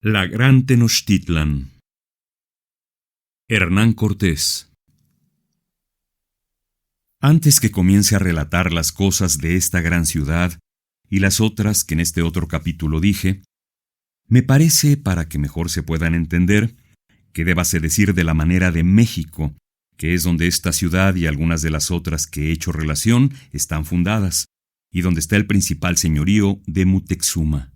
La Gran Tenochtitlan. Hernán Cortés. Antes que comience a relatar las cosas de esta gran ciudad y las otras que en este otro capítulo dije, me parece, para que mejor se puedan entender, que débase decir de la manera de México, que es donde esta ciudad y algunas de las otras que he hecho relación están fundadas, y donde está el principal señorío de Mutexuma,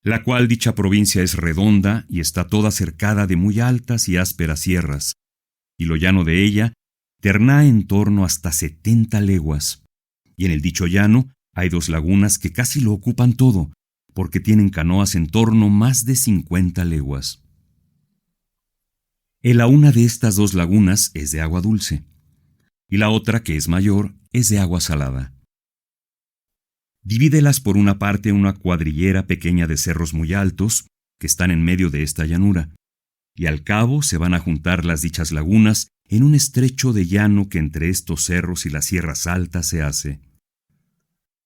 la cual dicha provincia es redonda y está toda cercada de muy altas y ásperas sierras, y lo llano de ella terná en torno hasta 70 leguas, y en el dicho llano hay 2 lagunas que casi lo ocupan todo, porque tienen canoas en torno más de 50 leguas. La una de estas 2 lagunas es de agua dulce, y la otra, que es mayor, es de agua salada. Divídelas por una parte una cuadrillera pequeña de cerros muy altos, que están en medio de esta llanura, y al cabo se van a juntar las dichas lagunas en un estrecho de llano que entre estos cerros y las sierras altas se hace,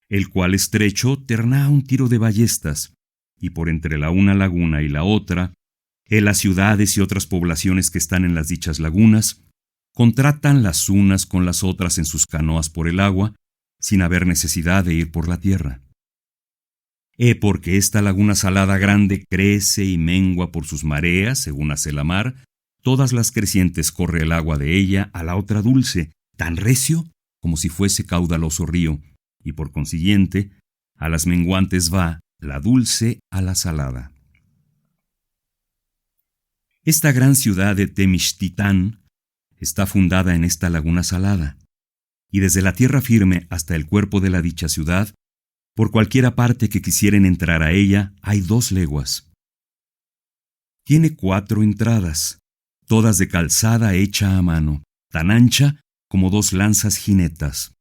el cual estrecho terná a un tiro de ballestas, y por entre la una laguna y la otra, las ciudades y otras poblaciones que están en las dichas lagunas, contratan las unas con las otras en sus canoas por el agua, sin haber necesidad de ir por la tierra. Porque esta laguna salada grande crece y mengua por sus mareas, según hace la mar, todas las crecientes corre el agua de ella a la otra dulce, tan recio como si fuese caudaloso río, y por consiguiente, a las menguantes va la dulce a la salada. Esta gran ciudad de Temixtitán está fundada en esta laguna salada, y desde la tierra firme hasta el cuerpo de la dicha ciudad, por cualquiera parte que quisieren entrar a ella, hay 2 leguas. Tiene 4 entradas, todas de calzada hecha a mano, tan ancha como 2 lanzas jinetas.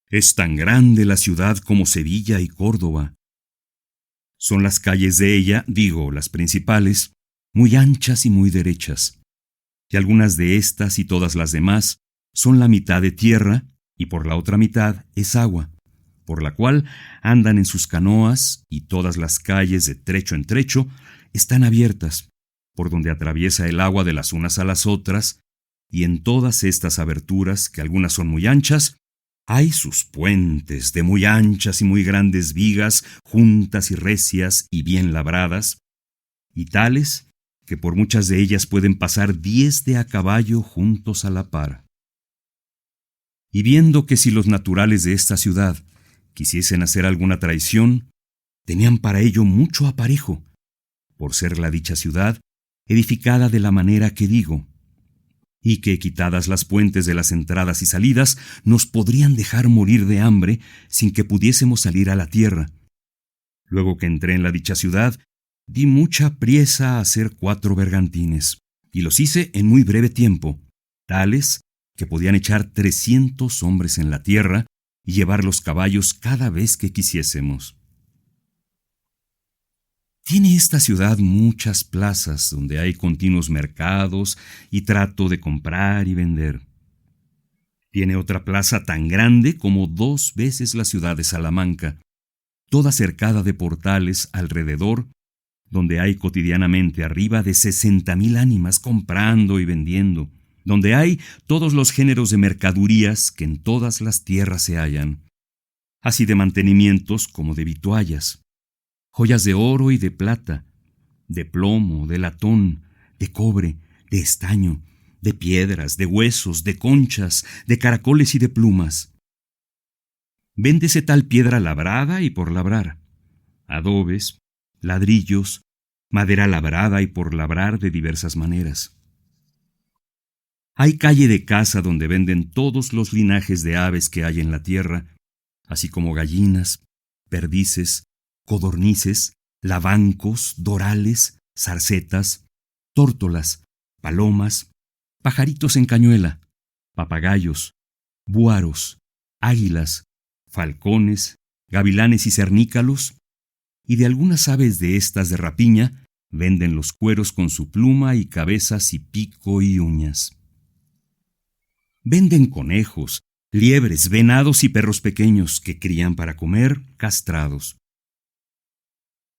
Es tan grande la ciudad como Sevilla y Córdoba. Son las calles de ella, digo, las principales, muy anchas y muy derechas, y algunas de estas y todas las demás son la mitad de tierra, y por la otra mitad es agua, por la cual andan en sus canoas, y todas las calles de trecho en trecho están abiertas, por donde atraviesa el agua de las unas a las otras, y en todas estas aberturas, que algunas son muy anchas, hay sus puentes de muy anchas y muy grandes vigas, juntas y recias y bien labradas, y tales que por muchas de ellas pueden pasar 10 de a caballo juntos a la par. Y viendo que si los naturales de esta ciudad quisiesen hacer alguna traición, tenían para ello mucho aparejo, por ser la dicha ciudad edificada de la manera que digo, y que quitadas las puentes de las entradas y salidas, nos podrían dejar morir de hambre sin que pudiésemos salir a la tierra. Luego que entré en la dicha ciudad, di mucha priesa a hacer 4 bergantines, y los hice en muy breve tiempo, tales que podían echar 300 hombres en la tierra y llevar los caballos cada vez que quisiésemos. Tiene esta ciudad muchas plazas donde hay continuos mercados y trato de comprar y vender. Tiene otra plaza tan grande como 2 veces la ciudad de Salamanca, toda cercada de portales alrededor, donde hay cotidianamente arriba de 60,000 ánimas comprando y vendiendo, donde hay todos los géneros de mercadurías que en todas las tierras se hallan, así de mantenimientos como de vituallas, joyas de oro y de plata, de plomo, de latón, de cobre, de estaño, de piedras, de huesos, de conchas, de caracoles y de plumas. Véndese tal piedra labrada y por labrar, adobes, ladrillos, madera labrada y por labrar de diversas maneras. Hay calle de caza donde venden todos los linajes de aves que hay en la tierra, así como gallinas, perdices, codornices, lavancos, dorales, zarcetas, tórtolas, palomas, pajaritos en cañuela, papagayos, búaros, águilas, falcones, gavilanes y cernícalos, y de algunas aves de estas de rapiña venden los cueros con su pluma y cabezas y pico y uñas. Venden conejos, liebres, venados y perros pequeños que crían para comer castrados.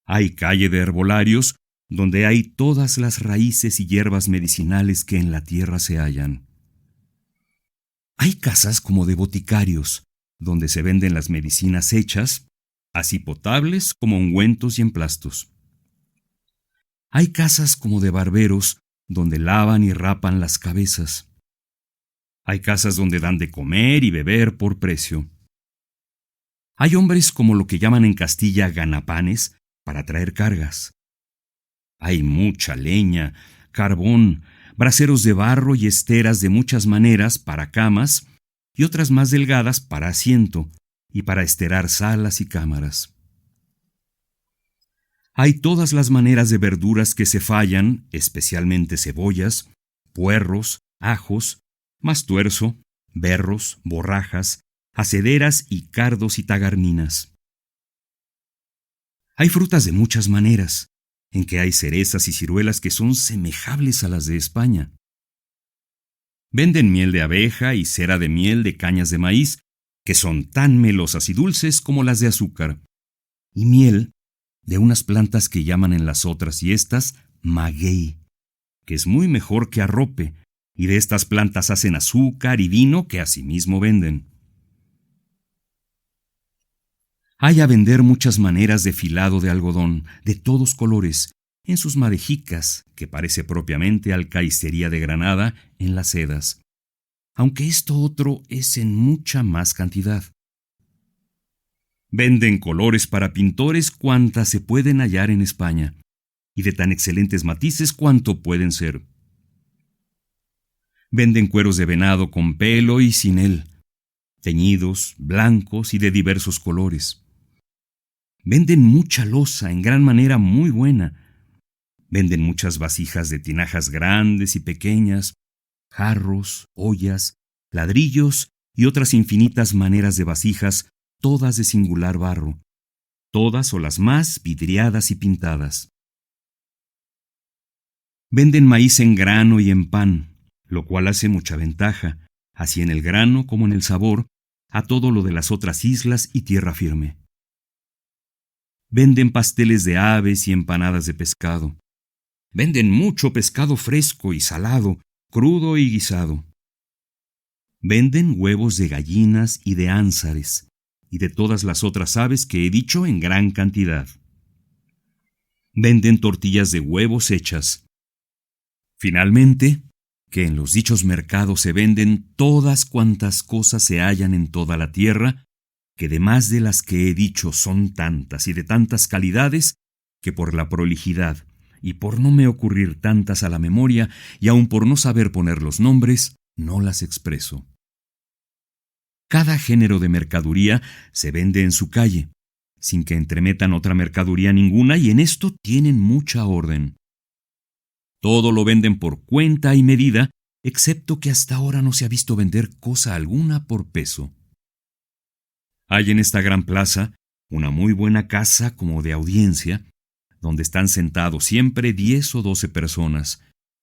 Hay calle de herbolarios, donde hay todas las raíces y hierbas medicinales que en la tierra se hallan. Hay casas como de boticarios, donde se venden las medicinas hechas, así potables como ungüentos y emplastos. Hay casas como de barberos, donde lavan y rapan las cabezas. Hay casas donde dan de comer y beber por precio. Hay hombres como lo que llaman en Castilla ganapanes para traer cargas. Hay mucha leña, carbón, braseros de barro y esteras de muchas maneras para camas y otras más delgadas para asiento y para esterar salas y cámaras. Hay todas las maneras de verduras que se fallan, especialmente cebollas, puerros, ajos, mastuerzo, berros, borrajas, hacederas y cardos y tagarninas. Hay frutas de muchas maneras, en que hay cerezas y ciruelas que son semejables a las de España. Venden miel de abeja y cera de miel de cañas de maíz, que son tan melosas y dulces como las de azúcar, y miel de unas plantas que llaman en las otras y estas maguey, que es muy mejor que arrope, y de estas plantas hacen azúcar y vino que asimismo venden. Hay a vender muchas maneras de filado de algodón, de todos colores, en sus madejicas, que parece propiamente alcaicería de Granada, en las sedas, aunque esto otro es en mucha más cantidad. Venden colores para pintores cuantas se pueden hallar en España, y de tan excelentes matices cuanto pueden ser. Venden cueros de venado con pelo y sin él, teñidos, blancos y de diversos colores. Venden mucha loza en gran manera muy buena. Venden muchas vasijas de tinajas grandes y pequeñas, jarros, ollas, ladrillos y otras infinitas maneras de vasijas, todas de singular barro, todas o las más vidriadas y pintadas. Venden maíz en grano y en pan, lo cual hace mucha ventaja, así en el grano como en el sabor, a todo lo de las otras islas y tierra firme. Venden pasteles de aves y empanadas de pescado. Venden mucho pescado fresco y salado, crudo y guisado. Venden huevos de gallinas y de ánsares, y de todas las otras aves que he dicho en gran cantidad. Venden tortillas de huevos hechas. Finalmente, que en los dichos mercados se venden todas cuantas cosas se hallan en toda la tierra, que demás de las que he dicho son tantas y de tantas calidades, que por la prolijidad y por no me ocurrir tantas a la memoria, y aun por no saber poner los nombres, no las expreso. Cada género de mercaduría se vende en su calle, sin que entremetan otra mercaduría ninguna, y en esto tienen mucha orden. Todo lo venden por cuenta y medida, excepto que hasta ahora no se ha visto vender cosa alguna por peso. Hay en esta gran plaza una muy buena casa como de audiencia, donde están sentados siempre 10 o 12 personas,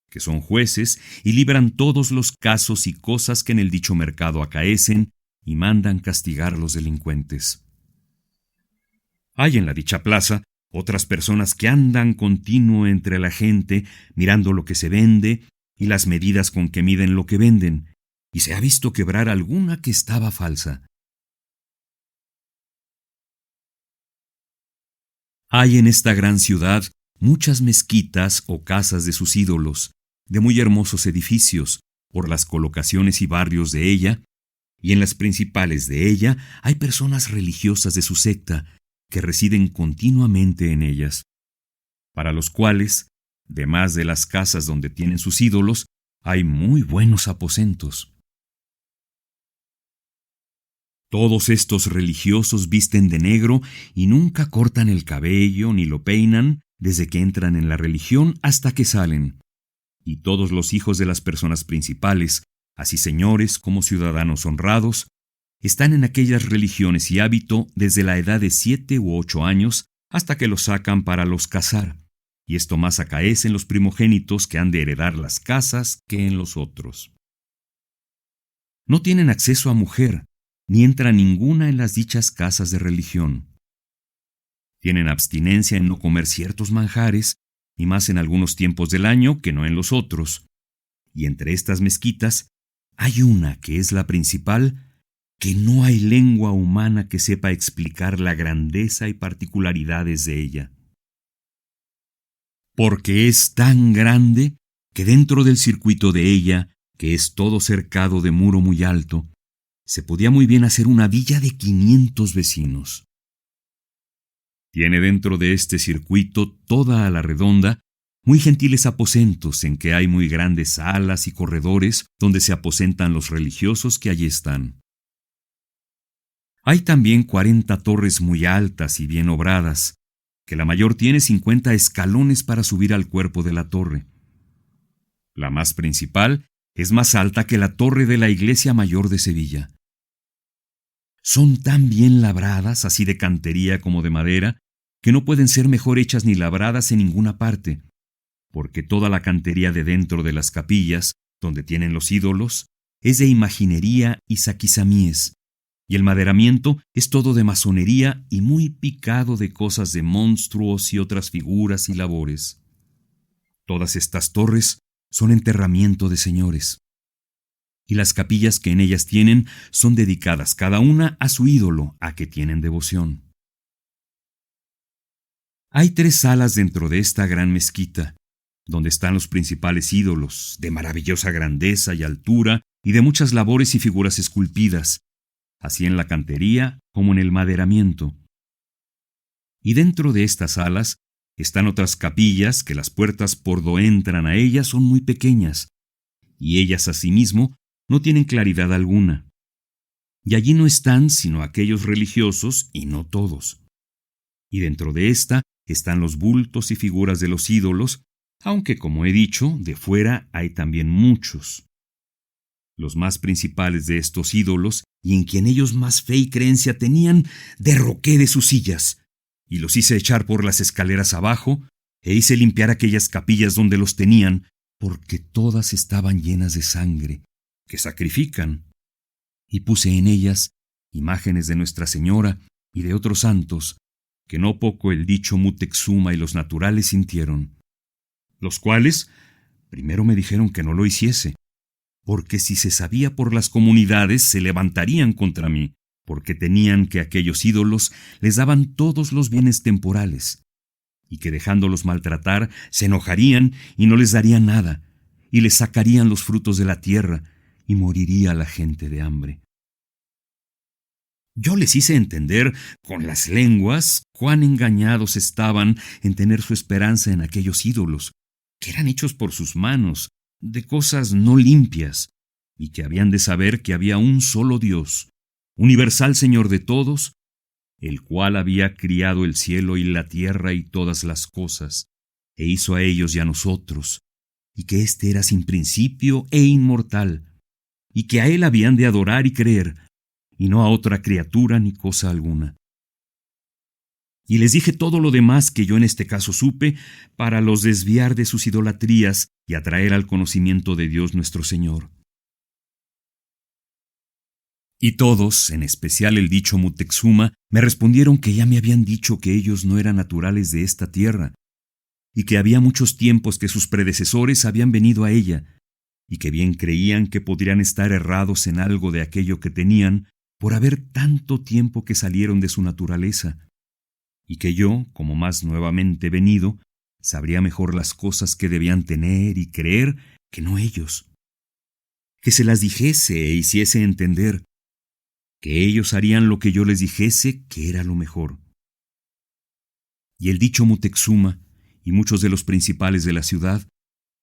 que son jueces y libran todos los casos y cosas que en el dicho mercado acaecen y mandan castigar a los delincuentes. Hay en la dicha plaza otras personas que andan continuo entre la gente, mirando lo que se vende y las medidas con que miden lo que venden, y se ha visto quebrar alguna que estaba falsa. Hay en esta gran ciudad muchas mezquitas o casas de sus ídolos, de muy hermosos edificios, por las colocaciones y barrios de ella, y en las principales de ella hay personas religiosas de su secta que residen continuamente en ellas, para los cuales, demás de las casas donde tienen sus ídolos, hay muy buenos aposentos. Todos estos religiosos visten de negro y nunca cortan el cabello ni lo peinan desde que entran en la religión hasta que salen. Y todos los hijos de las personas principales, así señores como ciudadanos honrados, están en aquellas religiones y hábito desde la edad de 7 u 8 años hasta que los sacan para los casar, y esto más acaece en los primogénitos que han de heredar las casas que en los otros. No tienen acceso a mujer, ni entra ninguna en las dichas casas de religión. Tienen abstinencia en no comer ciertos manjares, y más en algunos tiempos del año que no en los otros. Y entre estas mezquitas hay una que es la principal, que no hay lengua humana que sepa explicar la grandeza y particularidades de ella. Porque es tan grande que dentro del circuito de ella, que es todo cercado de muro muy alto, se podía muy bien hacer una villa de 500 vecinos. Tiene dentro de este circuito, toda a la redonda, muy gentiles aposentos en que hay muy grandes salas y corredores donde se aposentan los religiosos que allí están. Hay también 40 torres muy altas y bien obradas, que la mayor tiene 50 escalones para subir al cuerpo de la torre. La más principal es más alta que la torre de la iglesia mayor de Sevilla. Son tan bien labradas, así de cantería como de madera, que no pueden ser mejor hechas ni labradas en ninguna parte, porque toda la cantería de dentro de las capillas, donde tienen los ídolos, es de imaginería y saquizamíes, y el maderamiento es todo de masonería y muy picado de cosas de monstruos y otras figuras y labores. Todas estas torres son enterramiento de señores, y las capillas que en ellas tienen son dedicadas cada una a su ídolo a que tienen devoción. Hay 3 salas dentro de esta gran mezquita, donde están los principales ídolos, de maravillosa grandeza y altura y de muchas labores y figuras esculpidas, así en la cantería como en el maderamiento. Y dentro de estas salas están otras capillas que las puertas por do entran a ellas son muy pequeñas, y ellas asimismo no tienen claridad alguna. Y allí no están sino aquellos religiosos y no todos. Y dentro de esta están los bultos y figuras de los ídolos, aunque como he dicho, de fuera hay también muchos. Los más principales de estos ídolos, y en quien ellos más fe y creencia tenían, derroqué de sus sillas, y los hice echar por las escaleras abajo, e hice limpiar aquellas capillas donde los tenían, porque todas estaban llenas de sangre, que sacrifican, y puse en ellas imágenes de Nuestra Señora y de otros santos, que no poco el dicho Mutexuma y los naturales sintieron, los cuales primero me dijeron que no lo hiciese, porque si se sabía por las comunidades se levantarían contra mí, porque tenían que aquellos ídolos les daban todos los bienes temporales, y que dejándolos maltratar se enojarían y no les darían nada, y les sacarían los frutos de la tierra, y moriría la gente de hambre. Yo les hice entender con las lenguas cuán engañados estaban en tener su esperanza en aquellos ídolos, que eran hechos por sus manos, de cosas no limpias, y que habían de saber que había un solo Dios, universal Señor de todos, el cual había criado el cielo y la tierra y todas las cosas, e hizo a ellos y a nosotros, y que éste era sin principio e inmortal, y que a él habían de adorar y creer, y no a otra criatura ni cosa alguna. Y les dije todo lo demás que yo en este caso supe, para los desviar de sus idolatrías y atraer al conocimiento de Dios nuestro Señor. Y todos, en especial el dicho Mutexuma, me respondieron que ya me habían dicho que ellos no eran naturales de esta tierra, y que había muchos tiempos que sus predecesores habían venido a ella, y que bien creían que podrían estar errados en algo de aquello que tenían, por haber tanto tiempo que salieron de su naturaleza, y que yo, como más nuevamente venido, sabría mejor las cosas que debían tener y creer que no ellos. Que se las dijese e hiciese entender, que ellos harían lo que yo les dijese que era lo mejor. Y el dicho Mutexuma y muchos de los principales de la ciudad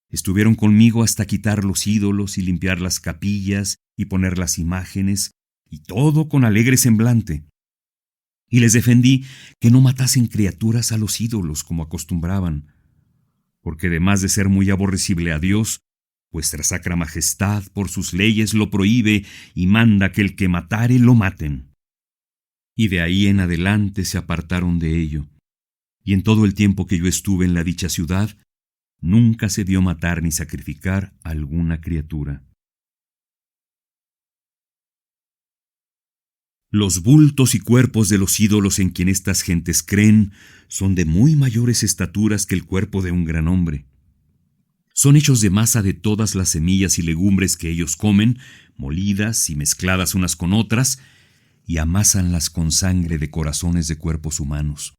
estuvieron conmigo hasta quitar los ídolos y limpiar las capillas y poner las imágenes, y todo con alegre semblante. Y les defendí que no matasen criaturas a los ídolos como acostumbraban, porque además de ser muy aborrecible a Dios, vuestra sacra majestad por sus leyes lo prohíbe y manda que el que matare lo maten. Y de ahí en adelante se apartaron de ello, y en todo el tiempo que yo estuve en la dicha ciudad, nunca se vio matar ni sacrificar a alguna criatura. Los bultos y cuerpos de los ídolos en quien estas gentes creen son de muy mayores estaturas que el cuerpo de un gran hombre. Son hechos de masa de todas las semillas y legumbres que ellos comen, molidas y mezcladas unas con otras, y amásanlas con sangre de corazones de cuerpos humanos,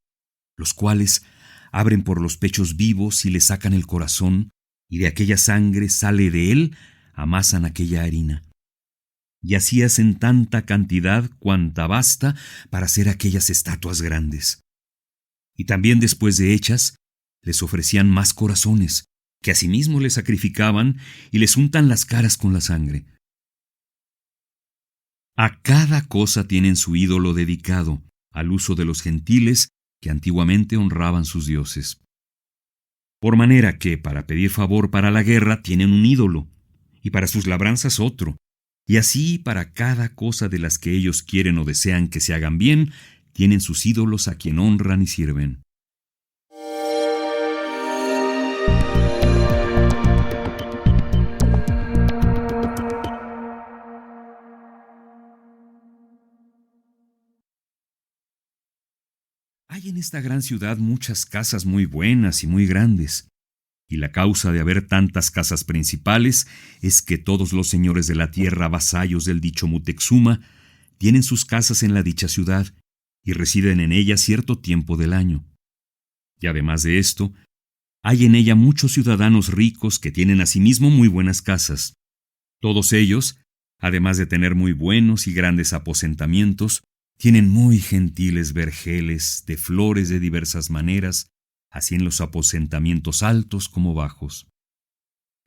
los cuales abren por los pechos vivos y le sacan el corazón, y de aquella sangre sale de él, amasan aquella harina. Y así hacen tanta cantidad cuanta basta para hacer aquellas estatuas grandes. Y también después de hechas, les ofrecían más corazones, que asimismo les sacrificaban y les untan las caras con la sangre. A cada cosa tienen su ídolo dedicado, al uso de los gentiles que antiguamente honraban sus dioses. Por manera que, para pedir favor para la guerra, tienen un ídolo, y para sus labranzas otro, y así para cada cosa de las que ellos quieren o desean que se hagan bien, tienen sus ídolos a quien honran y sirven. Hay en esta gran ciudad muchas casas muy buenas y muy grandes, y la causa de haber tantas casas principales es que todos los señores de la tierra, vasallos del dicho Mutexuma, tienen sus casas en la dicha ciudad y residen en ella cierto tiempo del año. Y además de esto, hay en ella muchos ciudadanos ricos que tienen asimismo muy buenas casas. Todos ellos, además de tener muy buenos y grandes aposentamientos, tienen muy gentiles vergeles de flores de diversas maneras, así en los aposentamientos altos como bajos.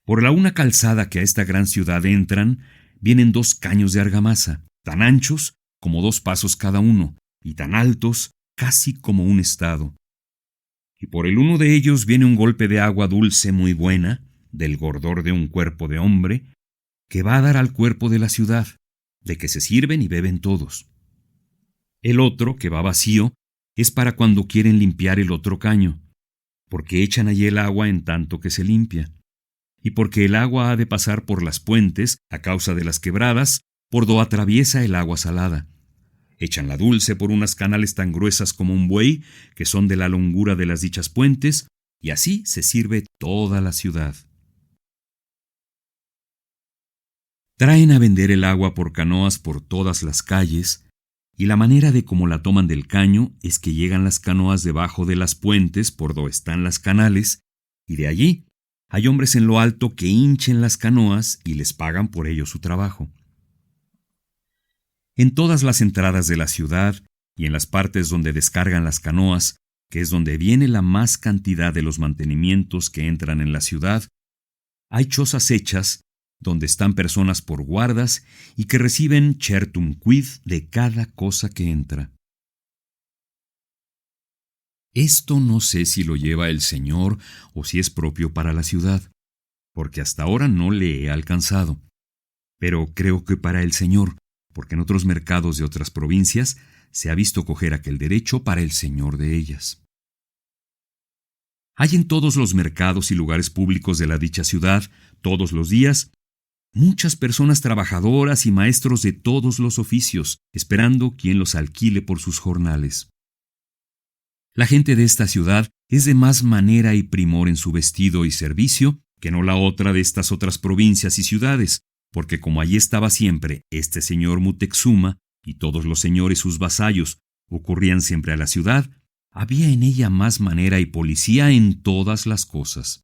Por la una calzada que a esta gran ciudad entran, vienen 2 caños de argamasa, tan anchos como 2 pasos cada uno, y tan altos casi como un estado. Y por el uno de ellos viene un golpe de agua dulce muy buena, del gordor de un cuerpo de hombre, que va a dar al cuerpo de la ciudad, de que se sirven y beben todos. El otro, que va vacío, es para cuando quieren limpiar el otro caño, porque echan allí el agua en tanto que se limpia, y porque el agua ha de pasar por las puentes a causa de las quebradas, por do atraviesa el agua salada. Echan la dulce por unas canales tan gruesas como un buey, que son de la longura de las dichas puentes, y así se sirve toda la ciudad. Traen a vender el agua por canoas por todas las calles, y la manera de cómo la toman del caño es que llegan las canoas debajo de las puentes por do están las canales, y de allí hay hombres en lo alto que hinchen las canoas y les pagan por ello su trabajo. En todas las entradas de la ciudad y en las partes donde descargan las canoas, que es donde viene la más cantidad de los mantenimientos que entran en la ciudad, hay chozas hechas donde están personas por guardas y que reciben certum quid de cada cosa que entra. Esto no sé si lo lleva el Señor o si es propio para la ciudad, porque hasta ahora no le he alcanzado, pero creo que para el Señor, porque en otros mercados de otras provincias se ha visto coger aquel derecho para el Señor de ellas. Hay en todos los mercados y lugares públicos de la dicha ciudad, todos los días, muchas personas trabajadoras y maestros de todos los oficios, esperando quien los alquile por sus jornales. La gente de esta ciudad es de más manera y primor en su vestido y servicio que no la otra de estas otras provincias y ciudades, porque como allí estaba siempre este señor Mutexuma y todos los señores sus vasallos ocurrían siempre a la ciudad, había en ella más manera y policía en todas las cosas.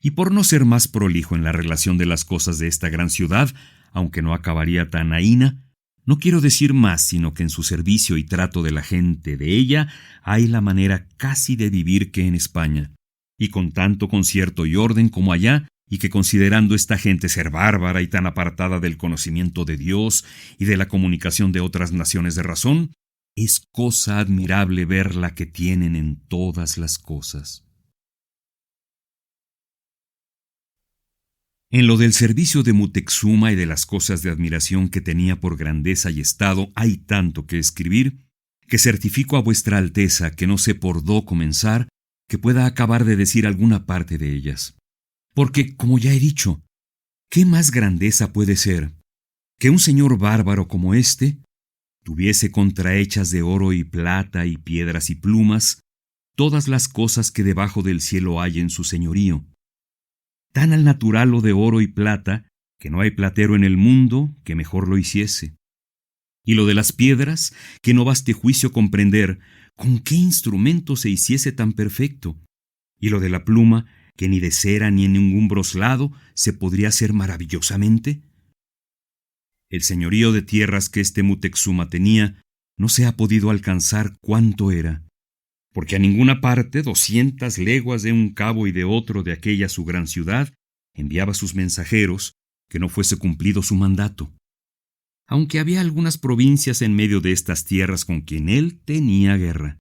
Y por no ser más prolijo en la relación de las cosas de esta gran ciudad, aunque no acabaría tan ahína, no quiero decir más sino que en su servicio y trato de la gente de ella hay la manera casi de vivir que en España, y con tanto concierto y orden como allá, y que considerando esta gente ser bárbara y tan apartada del conocimiento de Dios y de la comunicación de otras naciones de razón, es cosa admirable ver la que tienen en todas las cosas. En lo del servicio de Mutexuma y de las cosas de admiración que tenía por grandeza y estado hay tanto que escribir, que certifico a vuestra Alteza que no sé por dó comenzar, que pueda acabar de decir alguna parte de ellas. Porque, como ya he dicho, ¿qué más grandeza puede ser que un señor bárbaro como éste tuviese contrahechas de oro y plata y piedras y plumas, todas las cosas que debajo del cielo hay en su señorío. Tan al natural lo de oro y plata, que no hay platero en el mundo que mejor lo hiciese. Y lo de las piedras, que no baste juicio comprender con qué instrumento se hiciese tan perfecto. Y lo de la pluma, que ni de cera ni en ningún broslado se podría hacer maravillosamente. El señorío de tierras que este Mutexuma tenía no se ha podido alcanzar cuánto era, porque a ninguna parte, 200 leguas de un cabo y de otro de aquella su gran ciudad, enviaba sus mensajeros, que no fuese cumplido su mandato. Aunque había algunas provincias en medio de estas tierras con quien él tenía guerra.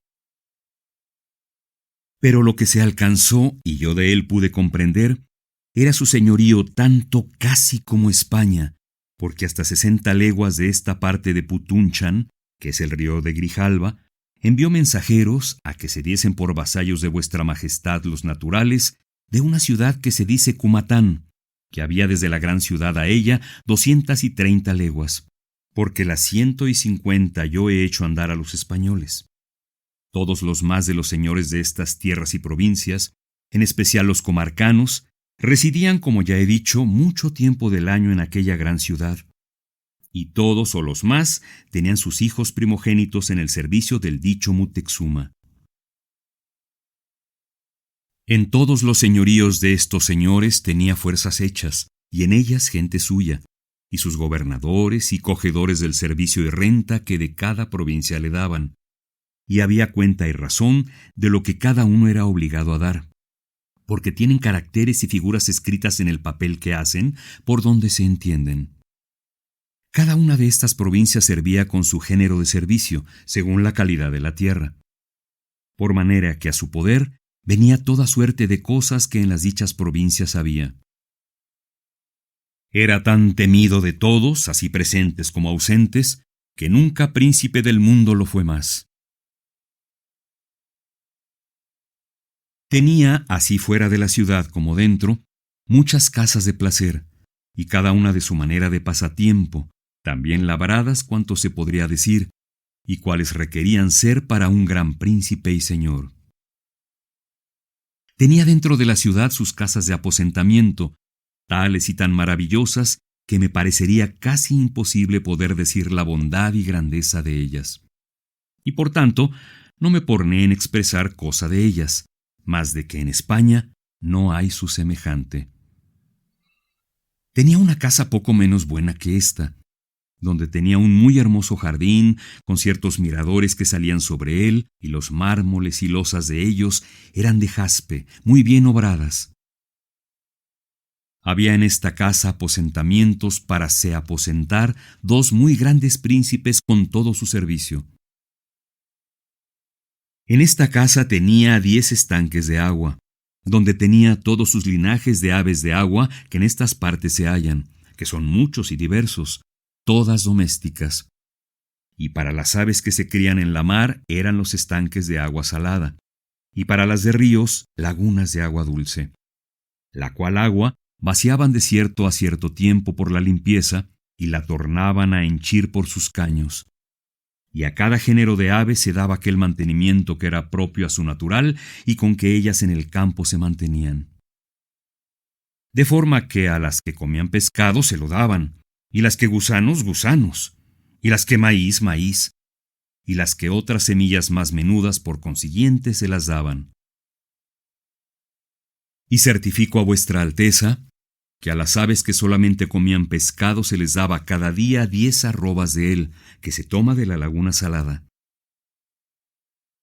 Pero lo que se alcanzó, y yo de él pude comprender, era su señorío tanto casi como España, porque hasta 60 leguas de esta parte de Putunchan, que es el río de Grijalba, envió mensajeros a que se diesen por vasallos de vuestra majestad los naturales de una ciudad que se dice Cumatán, que había desde la gran ciudad a ella 230 leguas, porque las 150 yo he hecho andar a los españoles. Todos los más de los señores de estas tierras y provincias, en especial los comarcanos, residían, como ya he dicho, mucho tiempo del año en aquella gran ciudad. Y todos o los más tenían sus hijos primogénitos en el servicio del dicho Mutexuma. En todos los señoríos de estos señores tenía fuerzas hechas, y en ellas gente suya, y sus gobernadores y cogedores del servicio y renta que de cada provincia le daban, y había cuenta y razón de lo que cada uno era obligado a dar, porque tienen caracteres y figuras escritas en el papel que hacen, por donde se entienden. Cada una de estas provincias servía con su género de servicio, según la calidad de la tierra. Por manera que a su poder venía toda suerte de cosas que en las dichas provincias había. Era tan temido de todos, así presentes como ausentes, que nunca príncipe del mundo lo fue más. Tenía, así fuera de la ciudad como dentro, muchas casas de placer, y cada una de su manera de pasatiempo, también labradas cuanto se podría decir, y cuales requerían ser para un gran príncipe y señor. Tenía dentro de la ciudad sus casas de aposentamiento, tales y tan maravillosas que me parecería casi imposible poder decir la bondad y grandeza de ellas. Y por tanto, no me porné en expresar cosa de ellas, mas de que en España no hay su semejante. Tenía una casa poco menos buena que esta, donde tenía un muy hermoso jardín, con ciertos miradores que salían sobre él, y los mármoles y losas de ellos eran de jaspe, muy bien obradas. Había en esta casa aposentamientos para se aposentar 2 muy grandes príncipes con todo su servicio. En esta casa tenía 10 estanques de agua, donde tenía todos sus linajes de aves de agua que en estas partes se hallan, que son muchos y diversos, todas domésticas. Y para las aves que se crían en la mar eran los estanques de agua salada, y para las de ríos, lagunas de agua dulce, la cual agua vaciaban de cierto a cierto tiempo por la limpieza, y la tornaban a henchir por sus caños. Y a cada género de ave se daba aquel mantenimiento que era propio a su natural y con que ellas en el campo se mantenían. De forma que a las que comían pescado se lo daban, y las que gusanos, gusanos, y las que maíz, maíz, y las que otras semillas más menudas por consiguiente se las daban. Y certifico a vuestra Alteza que a las aves que solamente comían pescado se les daba cada día 10 arrobas de él, que se toma de la laguna salada.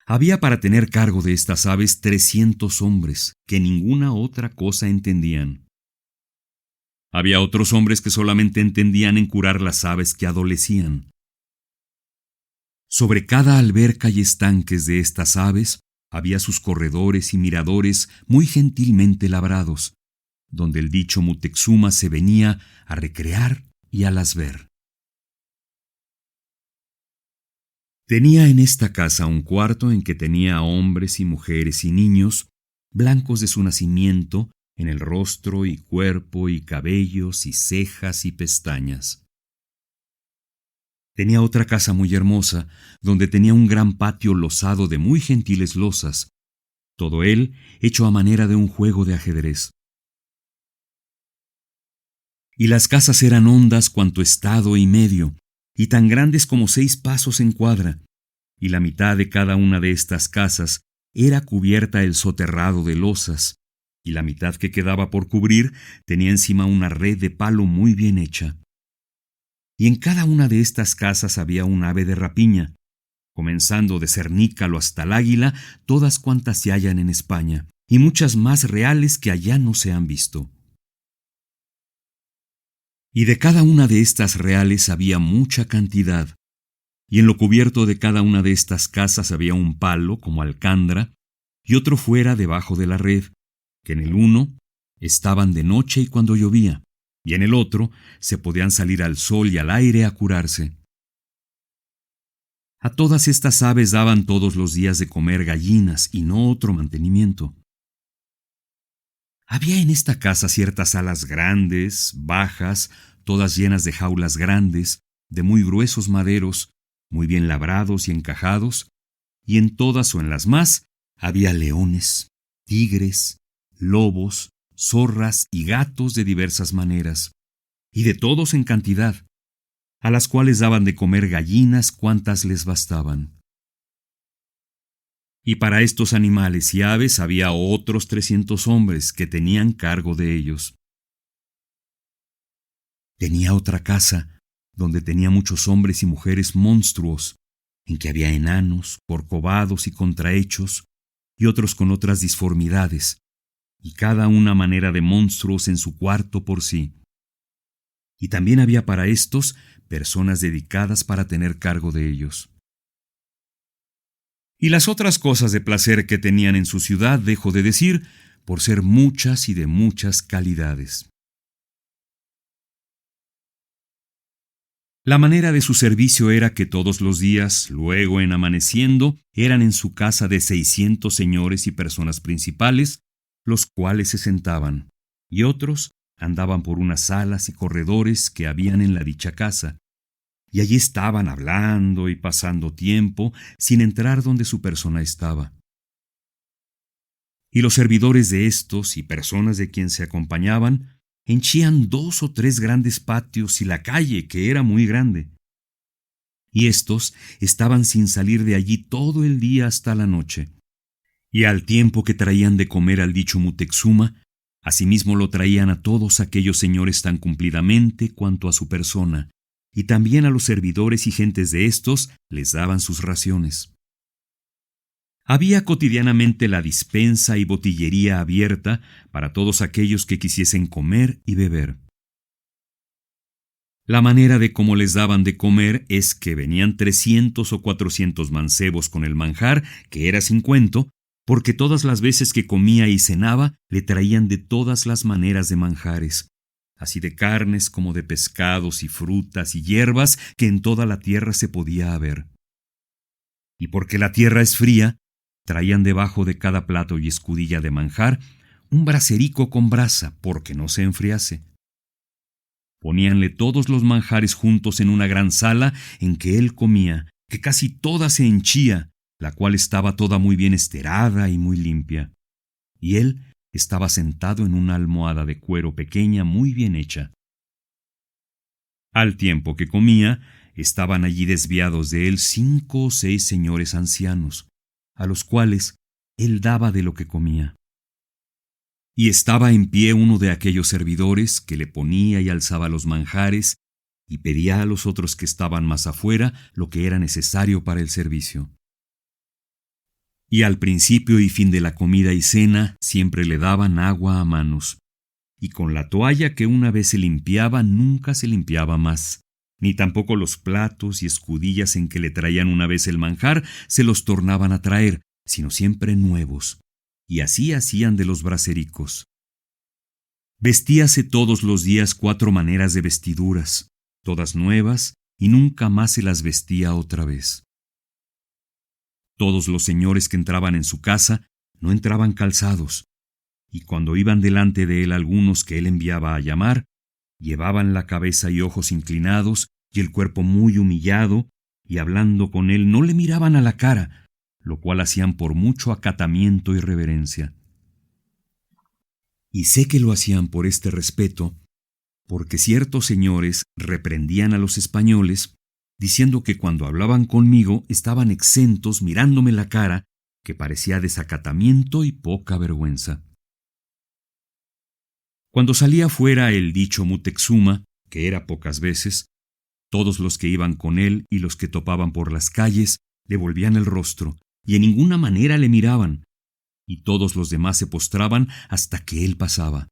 Había para tener cargo de estas aves 300 hombres, que ninguna otra cosa entendían. Había otros hombres que solamente entendían en curar las aves que adolecían. Sobre cada alberca y estanques de estas aves había sus corredores y miradores muy gentilmente labrados, donde el dicho Mutexuma se venía a recrear y a las ver. Tenía en esta casa un cuarto en que tenía hombres y mujeres y niños, blancos de su nacimiento, en el rostro y cuerpo y cabellos y cejas y pestañas. Tenía otra casa muy hermosa, donde tenía un gran patio losado de muy gentiles losas, todo él hecho a manera de un juego de ajedrez. Y las casas eran hondas cuanto estado y medio, y tan grandes como 6 pasos en cuadra, y la mitad de cada una de estas casas era cubierta el soterrado de losas, y la mitad que quedaba por cubrir tenía encima una red de palo muy bien hecha. Y en cada una de estas casas había un ave de rapiña, comenzando de cernícalo hasta el águila, todas cuantas se hallan en España, y muchas más reales que allá no se han visto. Y de cada una de estas reales había mucha cantidad, y en lo cubierto de cada una de estas casas había un palo como alcandra, y otro fuera debajo de la red, que en el uno estaban de noche y cuando llovía, y en el otro se podían salir al sol y al aire a curarse. A todas estas aves daban todos los días de comer gallinas y no otro mantenimiento. Había en esta casa ciertas salas grandes, bajas, todas llenas de jaulas grandes, de muy gruesos maderos, muy bien labrados y encajados, y en todas o en las más había leones, tigres, lobos, zorras y gatos de diversas maneras, y de todos en cantidad, a las cuales daban de comer gallinas cuantas les bastaban. Y para estos animales y aves había otros 300 hombres que tenían cargo de ellos. Tenía otra casa, donde tenía muchos hombres y mujeres monstruos, en que había enanos, corcovados y contrahechos, y otros con otras disformidades, y cada una manera de monstruos en su cuarto por sí. Y también había para estos personas dedicadas para tener cargo de ellos. Y las otras cosas de placer que tenían en su ciudad dejo de decir, por ser muchas y de muchas calidades. La manera de su servicio era que todos los días, luego en amaneciendo, eran en su casa de 600 señores y personas principales, los cuales se sentaban, y otros andaban por unas salas y corredores que habían en la dicha casa, y allí estaban hablando y pasando tiempo sin entrar donde su persona estaba. Y los servidores de estos y personas de quien se acompañaban henchían 2 o 3 grandes patios y la calle, que era muy grande. Y estos estaban sin salir de allí todo el día hasta la noche. Y al tiempo que traían de comer al dicho Mutexuma, asimismo lo traían a todos aquellos señores tan cumplidamente cuanto a su persona, y también a los servidores y gentes de estos les daban sus raciones. Había cotidianamente la dispensa y botillería abierta para todos aquellos que quisiesen comer y beber. La manera de cómo les daban de comer es que venían 300 o 400 mancebos con el manjar, que era sin cuento, porque todas las veces que comía y cenaba le traían de todas las maneras de manjares, así de carnes como de pescados y frutas y hierbas que en toda la tierra se podía haber. Y porque la tierra es fría, traían debajo de cada plato y escudilla de manjar un braserico con brasa, porque no se enfriase. Poníanle todos los manjares juntos en una gran sala en que él comía, que casi toda se henchía, la cual estaba toda muy bien esterada y muy limpia. Y él estaba sentado en una almohada de cuero pequeña muy bien hecha. Al tiempo que comía, estaban allí desviados de él 5 o 6 señores ancianos, a los cuales él daba de lo que comía. Y estaba en pie uno de aquellos servidores que le ponía y alzaba los manjares y pedía a los otros que estaban más afuera lo que era necesario para el servicio. Y al principio y fin de la comida y cena siempre le daban agua a manos, y con la toalla que una vez se limpiaba nunca se limpiaba más, ni tampoco los platos y escudillas en que le traían una vez el manjar se los tornaban a traer, sino siempre nuevos, y así hacían de los brasericos. Vestíase todos los días 4 maneras de vestiduras, todas nuevas, y nunca más se las vestía otra vez. Todos los señores que entraban en su casa no entraban calzados, y cuando iban delante de él algunos que él enviaba a llamar, llevaban la cabeza y ojos inclinados y el cuerpo muy humillado, y hablando con él no le miraban a la cara, lo cual hacían por mucho acatamiento y reverencia. Y sé que lo hacían por este respeto, porque ciertos señores reprendían a los españoles, diciendo que cuando hablaban conmigo estaban exentos mirándome la cara, que parecía desacatamiento y poca vergüenza. Cuando salía fuera el dicho Mutexuma, que era pocas veces, todos los que iban con él y los que topaban por las calles le volvían el rostro, y en ninguna manera le miraban, y todos los demás se postraban hasta que él pasaba.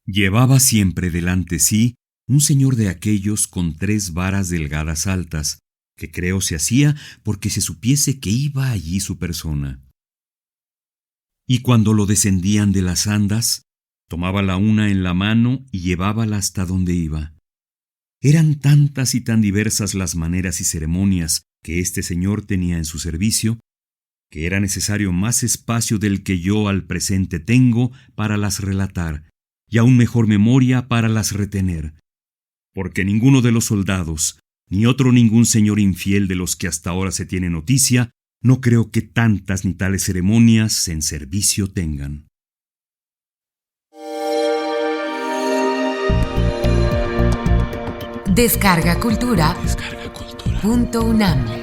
Llevaba siempre delante sí un señor de aquellos con 3 varas delgadas altas, que creo se hacía porque se supiese que iba allí su persona. Y cuando lo descendían de las andas, tomaba la una en la mano y llevábala hasta donde iba. Eran tantas y tan diversas las maneras y ceremonias que este señor tenía en su servicio, que era necesario más espacio del que yo al presente tengo para las relatar, y aún mejor memoria para las retener, porque ninguno de los soldados, ni otro ningún señor infiel de los que hasta ahora se tiene noticia, no creo que tantas ni tales ceremonias en servicio tengan. Descarga Cultura. .unam